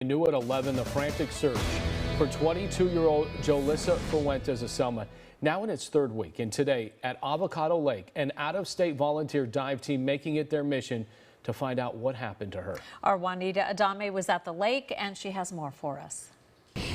New at 11, the frantic search for 22-year-old Jolissa Fuentes of Selma, now in its third week. And today at Avocado Lake, an out-of-state volunteer dive team making it their mission to find out what happened to her. Our Juanita Adame was at the lake, and she has more for us.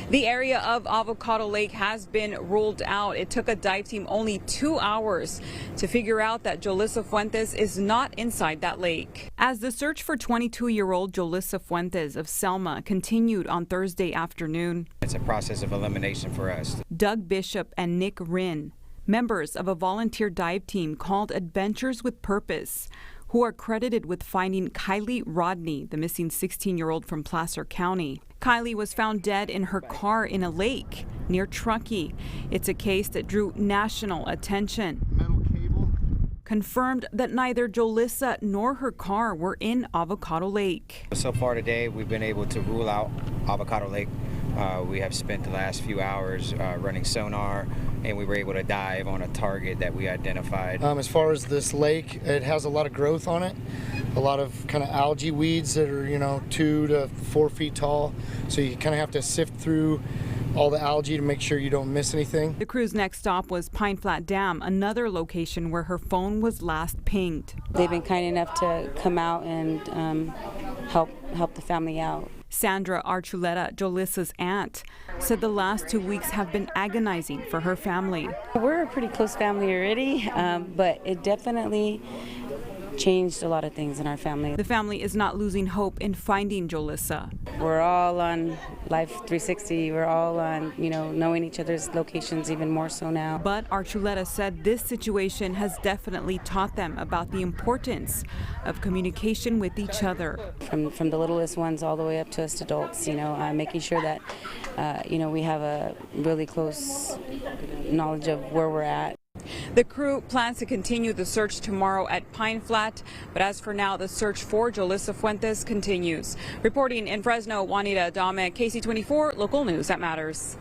The area of Avocado Lake has been ruled out. It took a dive team only 2 hours to figure out that Jolissa Fuentes is not inside that lake. As the search for 22-year-old Jolissa Fuentes of Selma continued on Thursday afternoon, it's a process of elimination for us. Doug Bishop and Nick Rinn, members of a volunteer dive team called Adventures with Purpose, who are credited with finding Kylie Rodney, the missing 16-year-old from Placer County. Kylie was found dead in her car in a lake near Truckee. It's a case that drew national attention. Metal cable. Confirmed that neither Jolissa nor her car were in Avocado Lake. So far today, we've been able to rule out Avocado Lake. We have spent the last few hours running sonar, and we were able to dive on a target that we identified. As far as this lake, it has a lot of growth on it, a lot of kind of algae weeds that are 2 to 4 feet tall. So you kind of have to sift through all the algae to make sure you don't miss anything. The crew's next stop was Pine Flat Dam, another location where her phone was last pinged. They've been kind enough to come out and help the family out. Sandra Archuleta, Jolissa's aunt, said the last 2 weeks have been agonizing for her family. We're a pretty close family already, but it definitely changed a lot of things in our family. The family is not losing hope in finding Jolissa. We're all on Life 360. We're all on, knowing each other's locations even more so now. But Archuleta said this situation has definitely taught them about the importance of communication with each other. From the littlest ones all the way up to us adults, making sure that, we have a really close knowledge of where we're at. The crew plans to continue the search tomorrow at Pine Flat, but as for now, the search for Jolissa Fuentes continues. Reporting in Fresno, Juanita Adame, KC24, local news that matters.